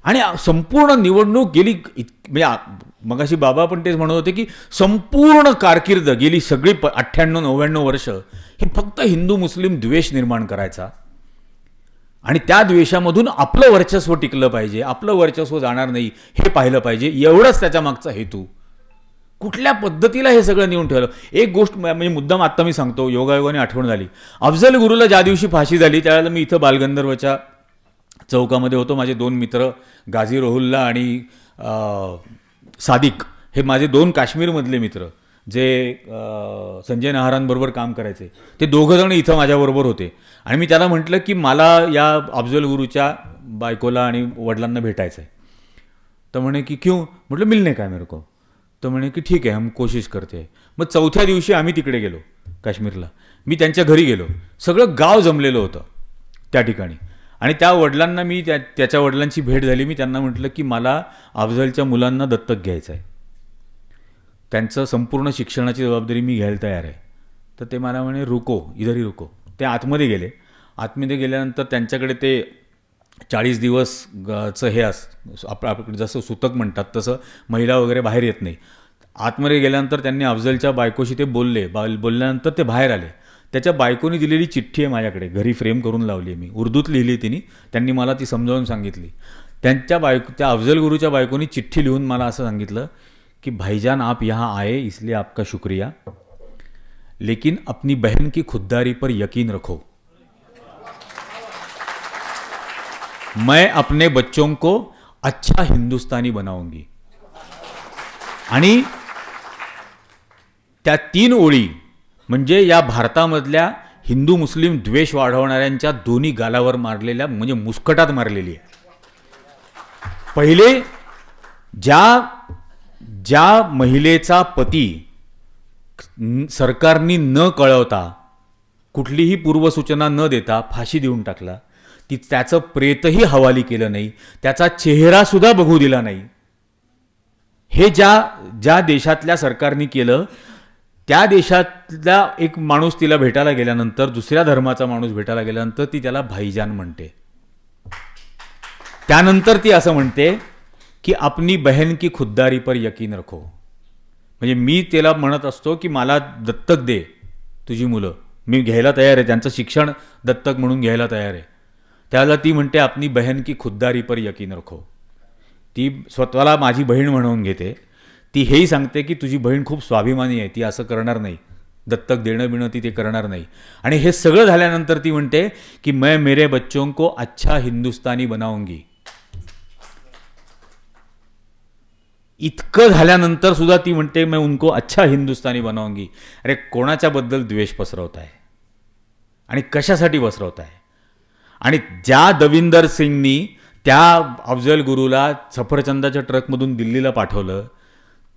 आणि संपूर्ण निवडणूक गेली, म्हणजे मगाशी बाबा पण तेच म्हणत होते की संपूर्ण कारकीर्द गेली सगळी 98-99 वर्ष हे फक्त हिंदू मुस्लिम द्वेष निर्माण करायचा, आणि त्या द्वेषामधून आपलं वर्चस्व टिकलं पाहिजे, आपलं वर्चस्व जाणार नाही हे पाहिलं पाहिजे. एवढंच त्याच्या मागचा हेतू. कुठल्या पद्धतीला हे सगळं नेऊन ठेवलं. एक गोष्ट म्हणजे मुद्दाम आत्ता मी सांगतो, योगायोगाने आठवण झाली. अफजल गुरुला ज्या दिवशी फाशी झाली त्यावेळेला मी इथं बालगंधर्वच्या चौकामध्ये होतो. माझे 2 मित्र गाझी रोहुल्ला आणि सादिक, हे माझे 2 काश्मीरमधले मित्र जे संजय नहारांबरोबर काम करायचे, ते दोघं जण इथं माझ्याबरोबर होते. आणि मी त्याला म्हटलं की मला या अफजल गुरुच्या बायकोला आणि वडिलांना भेटायचं आहे. तर म्हणे की क्यों? म्हटलं मिलने का मेरे को. तर म्हणे की ठीक आहे, हम कोशिश करते हैं. मग 4थ्या दिवशी आम्ही तिकडे गेलो काश्मीरला. मी त्यांच्या घरी गेलो, सगळं गाव जमलेलं होतं त्या ठिकाणी. आणि त्या वडिलांना मी त्याच्या वडिलांची भेट झाली. मी त्यांना म्हटलं की मला अफजलच्या मुलांना दत्तक घ्यायचं आहे, त्यांचं संपूर्ण शिक्षणाची जबाबदारी मी घ्यायला तयार आहे. तर ते मला म्हणे रुको, इधर ही रुको. ते आतमध्ये गेले. आतमध्ये गेल्यानंतर त्यांच्याकडे ते 40 दिवसचं हे आपल्याकडे जसं सुतक म्हणतात तसं महिला वगैरे बाहेर येत नाही. आतमध्ये गेल्यानंतर त्यांनी अफजलच्या बायकोशी ते बोलल्यानंतर ते बाहेर आले. त्याच्या बायकोनी दिलेली चिठ्ठी आहे माझ्याकडे, घरी फ्रेम करून लावली आहे मी, उर्दूत लिहिली तिने. त्यांनी मला ती समजावून सांगितली. त्या अफजल गुरुच्या बायकोनी चिठ्ठी लिहून मला असं सांगितलं कि भाईजान आप यहाँ आए इसलिए आपका शुक्रिया, लेकिन अपनी बहन की खुददारी पर यकीन रखो. मैं अपने बच्चों को अच्छा हिंदुस्तानी बनाऊंगी. आणि त्या 3 ओळी म्हणजे या भारतामधल्या हिंदू मुस्लिम द्वेष वाढवणाऱ्यांच्या दोन्ही गालावर मारलेल्या, म्हणजे मुस्कटात मारलेली आहे. पहिले ज्या महिलेचा पती सरकारनी न कळवता, कुठलीही पूर्वसूचना न देता फाशी देऊन टाकला, त्याचं प्रेतही हवाली केलं नाही, त्याचा चेहरा सुद्धा बघू दिला नाही, हे ज्या देशातल्या सरकारने केलं, त्या देशातला एक माणूस तिला भेटायला गेल्यानंतर, दुसऱ्या धर्माचा माणूस भेटायला गेल्यानंतर ती त्याला भाईजान म्हणते. त्यानंतर ती असं म्हणते की अपनी बहन की खुददारी पर यकीन रखो. म्हणजे मी त्याला म्हणत असतो की मला दत्तक दे तुझी मुलं, मी घ्यायला तयार आहे, त्यांचं शिक्षण दत्तक म्हणून घ्यायला तयार आहे. त्याला ती म्हणते अपनी बहन की खुददारी पर यकीन रखो. ती स्वतःला माझी बहीण म्हणून घेते. ती हेही सांगते की तुझी बहीण खूप स्वाभिमानी आहे, ती असं करणार नाही, दत्तक देणं बिणं ती ते करणार नाही. आणि हे सगळं झाल्यानंतर ती म्हणते की मैं मेरे बच्चों को अच्छा हिंदुस्तानी बनाऊंगी. इतकं झाल्यानंतर सुद्धा ती म्हणते मैं उनको अच्छा हिंदुस्तानी बनाऊंगी. अरे कोणाच्या बद्दल द्वेष पसरवत आहे आणि कशासाठी पसरवत आहे? आणि ज्या दविंदर सिंगनी त्या अफजल गुरुला सफरचंदाच्या ट्रकमधून दिल्लीला पाठवलं.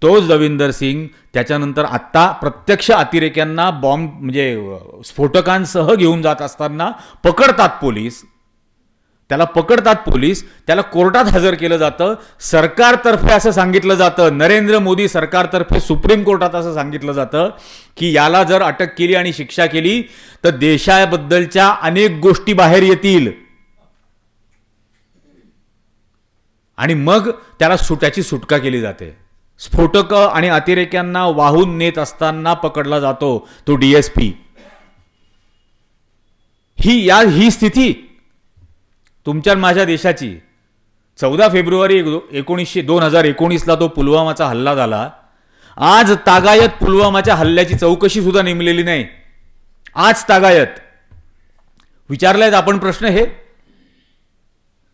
तोच दविंदर सिंग त्याच्यानंतर आत्ता प्रत्यक्ष अतिरेक्यांना बॉम्ब म्हणजे स्फोटकांसह घेऊन जात असताना पकडतात पोलीस. त्याला कोर्टात हजर केलं जातं. सरकारतर्फे असं सांगितलं जातं, नरेंद्र मोदी सरकारतर्फे सुप्रीम कोर्टात असं सांगितलं जातं की याला जर अटक केली आणि शिक्षा केली तर देशाबद्दलच्या अनेक गोष्टी बाहेर येतील आणि मग त्याला त्याची सुटका केली जाते. स्फोटक आणि अतिरेक्यांना वाहून नेत असताना पकडला जातो तो DSP. ही स्थिती तुमच्या माझ्या देशाची. 14 फेब्रुवारी 2019ला तो पुलवामाचा हल्ला झाला. आज तागायत पुलवामाच्या हल्ल्याची चौकशी सुद्धा नेमलेली नाही. आज तागायत विचारलायत आपण प्रश्न हे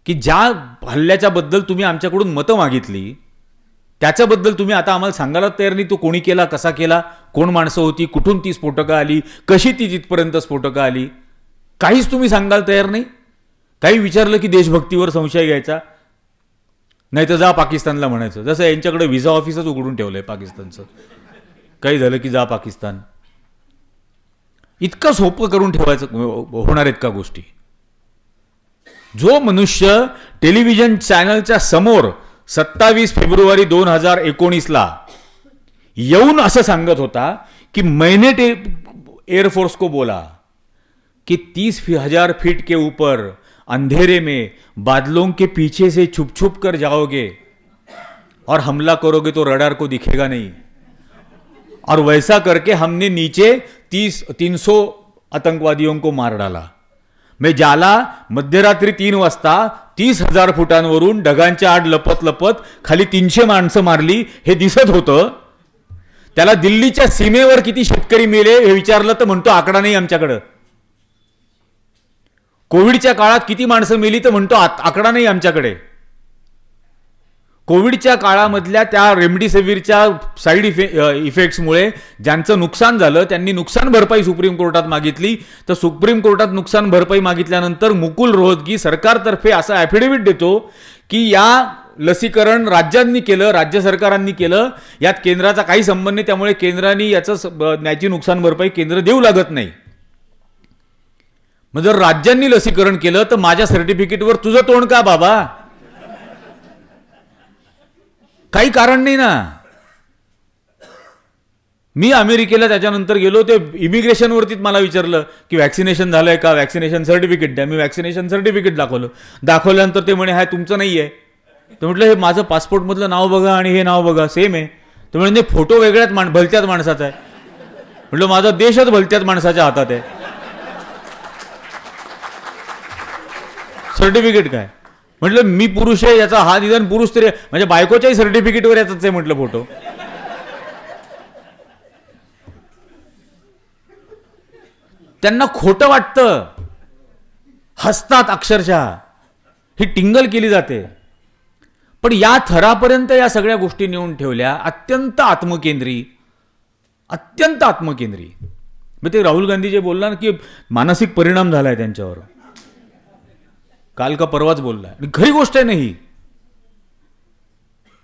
की ज्या हल्ल्याच्या बद्दल तुम्ही आमच्याकडून मतं मागितली त्याच्याबद्दल तुम्ही आता आम्हाला सांगायला तयार नाही. तो कोणी केला, कसा केला, कोण माणसं होती, कुठून ती स्फोटकं आली, कशी ती तिथपर्यंत स्फोटकं आली, काहीच तुम्ही सांगायला तयार नाही. काही विचारलं की देशभक्तीवर संशय घ्यायचा, नाही तर जा पाकिस्तानला म्हणायचं. जसं यांच्याकडे व्हिसा ऑफिसच उघडून ठेवलंय पाकिस्तानचं. काही झालं की जा पाकिस्तान. इतकं सोपं करून ठेवायचं होणार आहेत का गोष्टी? जो मनुष्य टेलिव्हिजन चॅनलच्या समोर 27 फेब्रुवारी 2019ला येऊन असं सांगत होता की मैंने एयरफोर्स को बोला कि 30,000 फीट के ऊपर अंधेरे में बादलों के पीछे से छुप छुप कर जाओगे और हमला करोगे तो रडार को दिखेगा नहीं, और वैसा करके हमने नीचे 300 आतंकवादियों को मार डाला. मैं जाला मध्यरात्री 3 वाजता 30,000 फुटांवरून ढगांच्या आड लपत लपत खाली 300 माणसं मारली हे दिसत होतं. त्याला दिल्लीच्या सीमेवर किती शेतकरी मेले हे विचारलं तर म्हणतो आकडा नाही आमच्याकडं. कोविडच्या काळात किती माणसं मेली तर म्हणतो आकडा नाही आमच्याकडे. कोविडच्या काळामधल्या त्या रेमडेसिवीरच्या साईड इफेक्ट्समुळे ज्यांचं नुकसान झालं त्यांनी नुकसान भरपाई सुप्रीम कोर्टात मागितली. तर सुप्रीम कोर्टात नुकसान भरपाई मागितल्यानंतर मुकुल रोहतगी सरकारतर्फे असा ॲफिडेव्हिट देतो की या लसीकरण राज्यांनी केलं, राज्य सरकारांनी केलं, यात केंद्राचा काही संबंध नाही, त्यामुळे केंद्राने याची नुकसान भरपाई केंद्र देऊ लागत नाही. मग जर राज्यांनी लसीकरण केलं तर माझ्या सर्टिफिकेटवर तुझं तोंड का बाबा? काही कारण नाही ना. मी अमेरिकेला त्याच्यानंतर गेलो, ते इमिग्रेशनवरतीच मला विचारलं की वॅक्सिनेशन झालंय का, वॅक्सिनेशन सर्टिफिकेट द्या. मी वॅक्सिनेशन सर्टिफिकेट दाखवल्यानंतर ते म्हणे हा तुमचं नाही आहे. तर म्हटलं हे माझं पासपोर्टमधलं नाव बघा आणि हे नाव बघा सेम आहे. तर म्हणजे फोटो वेगळ्याच भलत्याच माणसाचा आहे. म्हटलं माझा देशच भलत्याच माणसाच्या हातात आहे, सर्टिफिकेट काय? म्हटलं मी पुरुष आहे याचा हा निदान पुरुष तरी म्हणजे बायकोच्याही सर्टिफिकेटवर याचाच आहे म्हटलं फोटो. त्यांना खोटं वाटतं, हसतात अक्षरशः, ही टिंगल केली जाते. पण या थरापर्यंत या सगळ्या गोष्टी नेऊन ठेवल्या अत्यंत आत्मकेंद्री. मग ते राहुल गांधी जे बोलला ना की मानसिक परिणाम झालाय त्यांच्यावर, काल का परवाच बोललाय, खरी गोष्ट आहे नाही.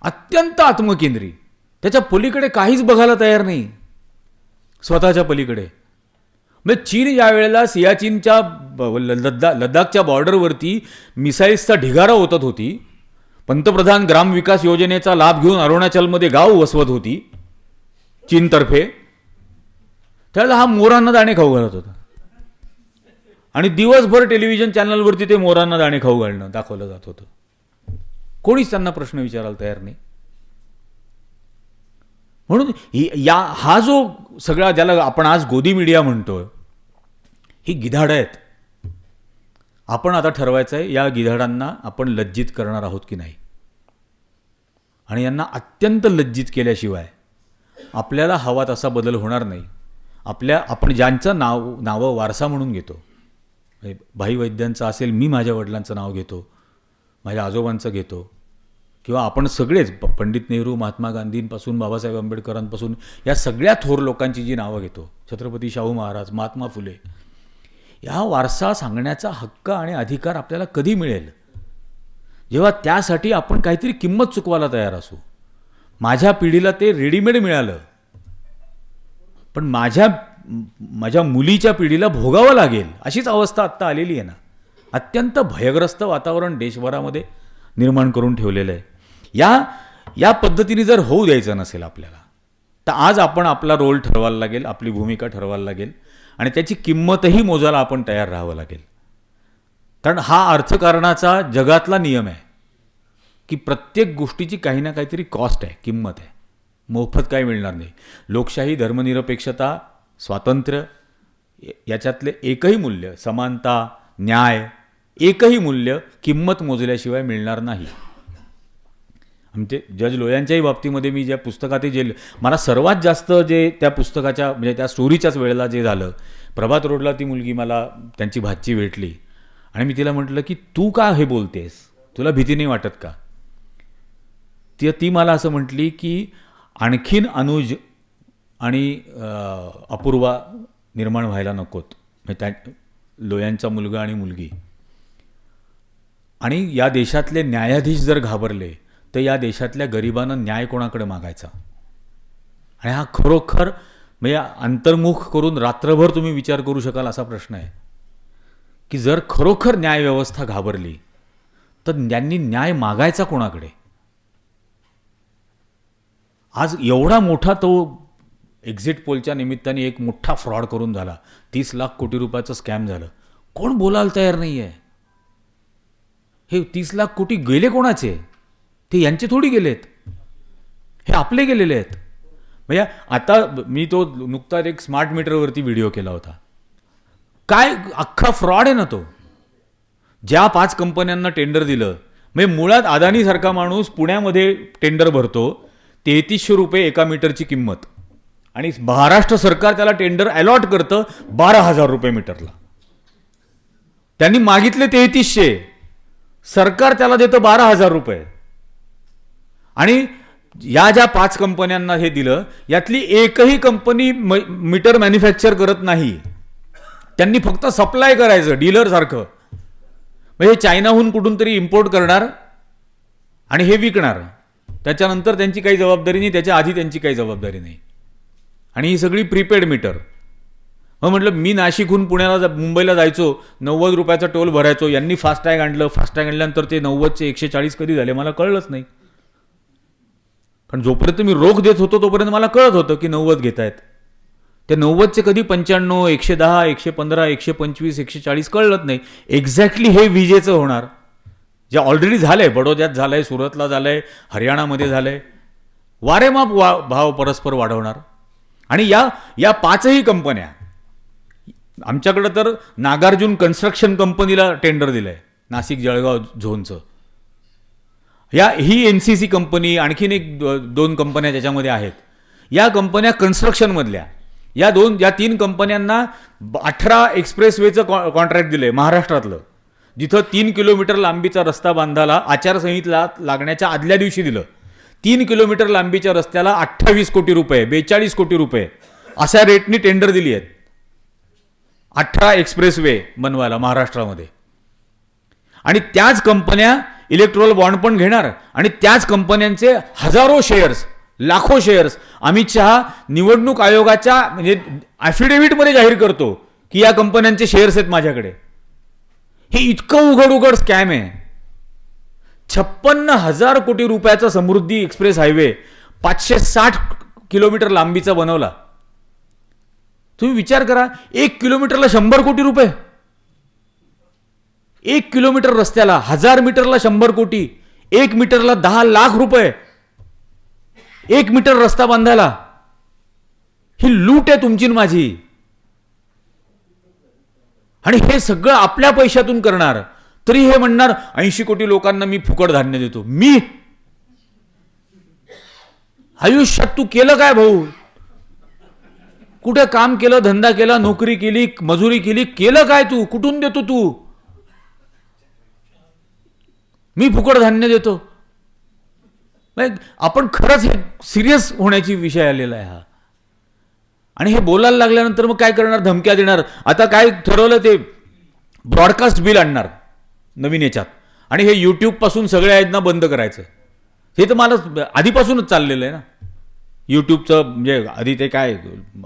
अत्यंत आत्मकेंद्री, त्याच्या पलीकडे काहीच बघायला तयार नाही, स्वतःच्या पलीकडे. म्हणजे चीन ज्या वेळेला सियाचीनच्या लडाखच्या बॉर्डरवरती मिसाईल्सचा ढिगारा ओतत होती, पंतप्रधान ग्राम विकास योजनेचा लाभ घेऊन अरुणाचलमध्ये गाव वसवत होती चीनतर्फे, त्यावेळेला हा मोरांना दाणे खाऊ घालत होता. आणि दिवसभर टेलिव्हिजन चॅनलवरती ते मोरांना दाणे खाऊ घालणं दाखवलं जात होतं. कोणीच त्यांना प्रश्न विचारायला तयार नाही. म्हणून हा जो सगळा ज्याला आपण आज गोदी मीडिया म्हणतोय, ही गिधाडं आहेत. आपण आता ठरवायचं आहे या गिधाडांना आपण लज्जित करणार आहोत की नाही. आणि यांना अत्यंत लज्जित केल्याशिवाय आपल्याला हवा तसा बदल होणार नाही. आपण ज्यांचं नावं वारसा म्हणून घेतो, भाई वैद्यांचं असेल, मी माझ्या वडिलांचं नाव घेतो, माझ्या आजोबांचं घेतो, किंवा आपण सगळेच पंडित नेहरू, महात्मा गांधींपासून बाबासाहेब आंबेडकरांपासून या सगळ्या थोर लोकांची जी नावं घेतो, छत्रपती शाहू महाराज, महात्मा फुले, या वारसा सांगण्याचा हक्क आणि अधिकार आपल्याला कधी मिळेल? जेव्हा त्यासाठी आपण काहीतरी किंमत चुकवायला तयार असू. माझ्या पिढीला ते रेडीमेड मिळालं, पण माझ्या मुलीच्या पिढीला भोगावं लागेल अशीच अवस्था आत्ता आलेली आहे ना. अत्यंत भयग्रस्त वातावरण देशभरामध्ये निर्माण करून ठेवलेलं आहे. या पद्धतीने जर होऊ द्यायचं नसेल आपल्याला, तर आज आपण आपला रोल ठरवायला लागेल, आपली भूमिका ठरवायला लागेल आणि त्याची किंमतही मोजायला आपण तयार राहावं लागेल. कारण हा अर्थकारणाचा जगातला नियम आहे की प्रत्येक गोष्टीची काही ना काहीतरी कॉस्ट आहे, किंमत आहे. मोफत काय मिळणार नाही. लोकशाही, धर्मनिरपेक्षता, स्वातंत्र्य याच्यातले एकही मूल्य, समानता, न्याय, एकही मूल्य किंमत मोजल्याशिवाय मिळणार नाही. म्हणजे जज लोयांच्याही बाबतीमध्ये मी ज्या पुस्तकात मला सर्वात जास्त जे त्या पुस्तकाच्या म्हणजे त्या स्टोरीच्याच वेळेला जे झालं, प्रभात रोडला ती मुलगी मला त्यांची भाची भेटली आणि मी तिला म्हटलं की तू का हे बोलतेस, तुला भीती नाही वाटत का? ती मला असं म्हटली की आणखीन अनुज आणि अपूर्वा निर्माण व्हायला नकोत, म्हणजे त्या लोयांचा मुलगा आणि मुलगी. आणि या देशातले न्यायाधीश जर घाबरले तर या देशातल्या गरिबांना न्याय कोणाकडे मागायचा? आणि हा खरोखर म्हणजे अंतर्मुख करून रात्रभर तुम्ही विचार करू शकाल असा प्रश्न आहे की जर खरोखर न्यायव्यवस्था घाबरली तर त्यांनी न्याय मागायचा कोणाकडे? आज एवढा मोठा तो एक्झिट पोलच्या निमित्ताने एक मोठा फ्रॉड करून झाला, 30 लाख कोटी रुपयाचं स्कॅम झालं. कोण बोलायला तयार नाही आहे. हे 30 लाख कोटी गेले कोणाचे? ते यांचे थोडी गेलेत, हे आपले गेलेले आहेत. म्हणजे आता मी तो नुकताच एक स्मार्ट मीटरवरती व्हिडिओ केला होता. काय अख्खा फ्रॉड आहे ना तो. ज्या 5 कंपन्यांना टेंडर दिलं, म्हणजे मुळात अदानीसारखा माणूस पुण्यामध्ये टेंडर भरतो, 3300 रुपये एका मीटरची किंमत, आणि महाराष्ट्र सरकार त्याला टेंडर अलॉट करतं 12,000 रुपये मीटरला. त्यांनी मागितले 3300, सरकार त्याला देतं 12,000 रुपये. आणि या ज्या 5 कंपन्यांना हे दिलं, यातली एकही कंपनी मीटर मॅन्युफॅक्चर करत नाही. त्यांनी फक्त सप्लाय करायचं डीलर सारखं. म्हणजे चायनाहून कुठून तरी इम्पोर्ट करणार आणि हे विकणार. त्याच्यानंतर त्यांची काही जबाबदारी नाही, त्याच्या आधी त्यांची काही जबाबदारी नाही. आणि ही सगळी प्रीपेड मीटर. मग म्हटलं मी नाशिकहून पुण्याला मुंबईला जायचो, 90 रुपयाचा टोल भरायचो. यांनी फास्टॅग आणलं. फास्टॅग आणल्यानंतर ते 90चे 140 कधी झाले मला कळलंच नाही. कारण जोपर्यंत मी रोख देत होतो तोपर्यंत मला कळत होतं की 90 घेत आहेत. ते 90चे कधी 95, 110, 115, 125, 140 कळलंच नाही. एक्झॅक्टली हे विजेचं होणार जे ऑलरेडी झालंय. बडोद्यात झालंय, सुरतला झालंय, हरियाणामध्ये झालंय. वारेमाप भाव परस्पर वाढवणार. आणि या 5ही कंपन्या, आमच्याकडं तर नागार्जुन कन्स्ट्रक्शन कंपनीला टेंडर दिलंय नाशिक जळगाव झोनचं. ही NCC कंपनी, आणखीन 2 कंपन्या त्याच्यामध्ये आहेत. या कंपन्या कन्स्ट्रक्शनमधल्या या 3 कंपन्यांना 18 एक्सप्रेसवेचं कॉन्ट्रॅक्ट दिलंय महाराष्ट्रातलं, जिथं 3 किलोमीटर लांबीचा रस्ता बांधायला आचारसंहिता लागण्याच्या आदल्या दिवशी दिलं. 3 किलोमीटर लांबीच्या रस्त्याला 28 कोटी रुपये, 42 कोटी रुपये अशा रेटनी टेंडर दिली आहेत 18 एक्सप्रेसवे बनवायला महाराष्ट्रामध्ये. आणि त्याच कंपन्या इलेक्ट्रोल बॉन्ड पण घेणार आणि त्याच कंपन्यांचे हजारो शेअर्स, लाखो शेअर्स अमित शहा निवडणूक आयोगाच्या म्हणजे ॲफिडेव्हिटमध्ये जाहीर करतो की या कंपन्यांचे शेअर्स आहेत माझ्याकडे. हे इतकं उघड स्कॅम आहे. 56,000 कोटी रुपयाचा समृद्धी एक्सप्रेस हायवे 560 किलोमीटर लांबीचा बनवला. तुम्ही विचार करा, 1 किलोमीटरला 100 कोटी रुपये. 1 किलोमीटर रस्त्याला, 1000 मीटरला 100 कोटी, 1 मीटरला 10 लाख रुपये. 1 मीटर रस्ता बांधायला. ही लूट आहे तुमची माझी. आणि हे सगळं आपल्या पैशातून करणार. तरी हे म्हणणार 80 कोटी लोकांना मी फुकट धान्य देतो. मी आयुष्यात तू केलं काय भाऊ? कुठे काम केलं, धंदा केला, नोकरी केली, मजुरी केली, केलं काय तू? कुठून देतो तू? मी फुकट धान्य देतो. आपण खरंच हे सिरियस होण्याची विषय आलेला आहे हा. आणि हे बोलायला लागल्यानंतर मग काय करणार? धमक्या देणार. आता काय ठरवलं ते ब्रॉडकास्ट बिल आणणार नवीन याच्यात. आणि हे यूट्यूबपासून सगळ्या यांना बंद करायचं, हे तर मला आधीपासूनच चाललेलं आहे ना. यूट्यूबचं म्हणजे आधी ते काय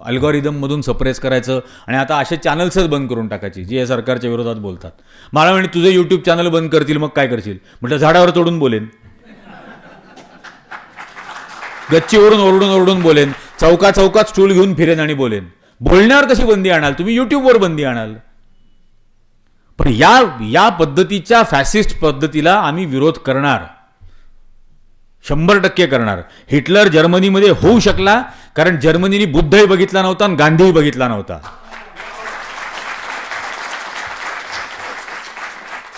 अल्गोरिदममधून सप्रेस करायचं आणि आता असे चॅनल्सच बंद करून टाकायची जे या सरकारच्या विरोधात बोलतात. मला म्हणे तुझं यूट्यूब चॅनल बंद करतील मग काय करशील, म्हटलं झाडावर चढून बोलेन, गच्चीवरून ओरडून बोलेन, चौकात स्टूल घेऊन फिरेन आणि बोलेन. बोलण्यावर कशी बंदी आणाल तुम्ही, यूट्यूबवर बंदी आणाल. पण या पद्धतीच्या फॅसिस्ट पद्धतीला आम्ही विरोध करणार, 100% करणार. हिटलर जर्मनीमध्ये होऊ शकला कारण जर्मनीने बुद्धही बघितला नव्हता आणि गांधीही बघितला नव्हता.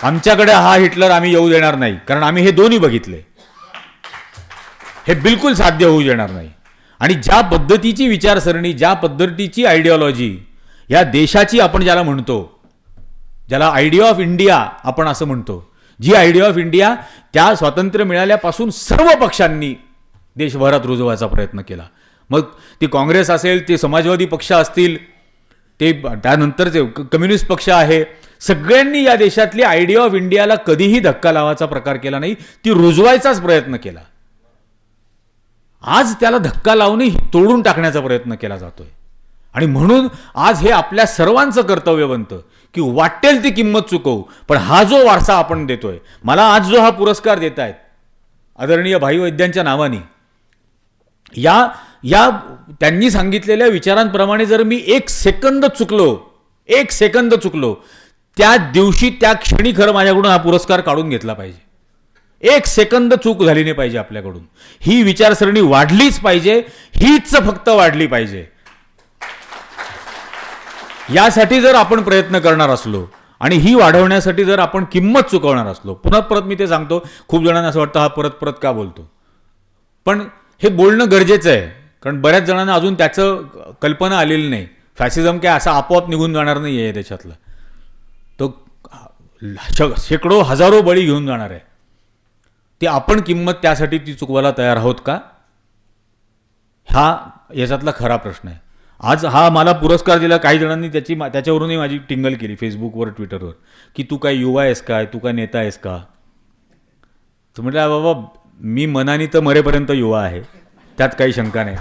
आमच्याकडे हा हिटलर आम्ही येऊ देणार नाही कारण आम्ही हे दोन्ही बघितले. हे बिलकुल साध्य होऊ देणार नाही. आणि ज्या पद्धतीची विचारसरणी, ज्या पद्धतीची आयडिओलॉजी या देशाची आपण ज्याला म्हणतो, ज्याला आयडिया ऑफ इंडिया आपण असं म्हणतो, जी आयडिया ऑफ इंडिया त्या स्वातंत्र्य मिळाल्यापासून सर्व पक्षांनी देशभरात रुजवायचा प्रयत्न केला. मग ती काँग्रेस असेल, ते समाजवादी पक्ष असतील, ते त्यानंतरचे कम्युनिस्ट पक्ष आहे, सगळ्यांनी या देशातली आयडिया ऑफ इंडियाला कधीही धक्का लावायचा प्रकार केला नाही, ती रुजवायचाच प्रयत्न केला. आज त्याला धक्का लावून तोडून टाकण्याचा प्रयत्न केला जातोय. आणि म्हणून आज हे आपल्या सर्वांचं कर्तव्य बनतं की वाटेल ती किंमत चुकवू, पण हा जो वारसा आपण देतोय, मला आज जो हा पुरस्कार देत आहेत आदरणीय भाई वैद्यांच्या नावाने, या त्यांनी सांगितलेल्या विचारांप्रमाणे जर मी एक सेकंद चुकलो, त्या दिवशी त्या क्षणी खरं माझ्याकडून हा पुरस्कार काढून घेतला पाहिजे. एक सेकंद चूक झाली नाही पाहिजे आपल्याकडून. ही विचारसरणी वाढलीच पाहिजे, हीच फक्त वाढली पाहिजे. यासाठी जर आपण प्रयत्न करणार असलो आणि ही वाढवण्यासाठी जर आपण किंमत चुकवणार असलो, पुन्हा परत मी ते सांगतो, खूप जणांना असं वाटतं हा परत का बोलतो, पण हे बोलणं गरजेचं आहे कारण बऱ्याच जणांना अजून त्याचं कल्पना आलेली नाही. फॅसिझम काय असा आपोआप निघून जाणार नाही आहे देशातला, तो शेकडो हजारो बळी घेऊन जाणार आहे. ती आपण किंमत त्यासाठी ती चुकवायला तयार आहोत का, हा याच्यातला खरा प्रश्न आहे. आज हा मला पुरस्कार दिला, काही जणांनी त्याच्यावरूनही माझी टिंगल केली फेसबुकवर, ट्विटरवर, की तू काय युवा आहेस काय, तू काय नेता आहेस का. तर म्हटलं बाबा मी मनाने तर मरेपर्यंत युवा आहे, त्यात काही शंका नाही.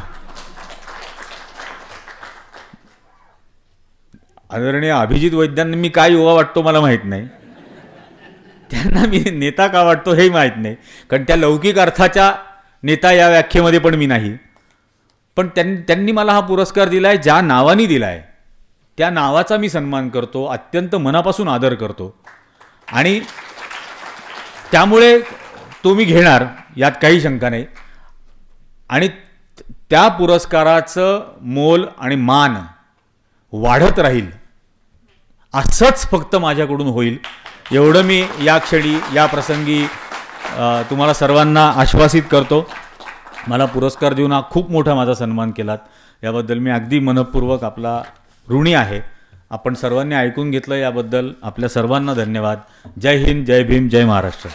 आदरणीय अभिजित वैद्यांना मी काय युवा वाटतो मला माहीत नाही, त्यांना मी नेता का वाटतो हे माहीत नाही, कारण त्या लौकिक अर्थाच्या नेता या व्याख्येमध्ये पण मी नाही. पण त्यांनी मला हा पुरस्कार दिलाय, ज्या नावाने दिलाय त्या नावाचा मी सन्मान करतो, अत्यंत मनापासून आदर करतो आणि त्यामुळे तो मी घेणार, यात काही शंका नाही. आणि त्या पुरस्काराचं मोल आणि मान वाढत राहील असंच फक्त माझ्याकडून होईल, एवढं मी या क्षणी या प्रसंगी तुम्हाला सर्वांना आश्वासित करतो. मला पुरस्कार देऊन हा खूप मोठा माझा सन्मान केलात, याबद्दल मी अगदी मनपूर्वक आपला ऋणी आहे. आपण सर्वांनी ऐकून घेतलं याबद्दल आपल्या सर्वांना धन्यवाद. जय हिंद, जय भीम, जय महाराष्ट्र.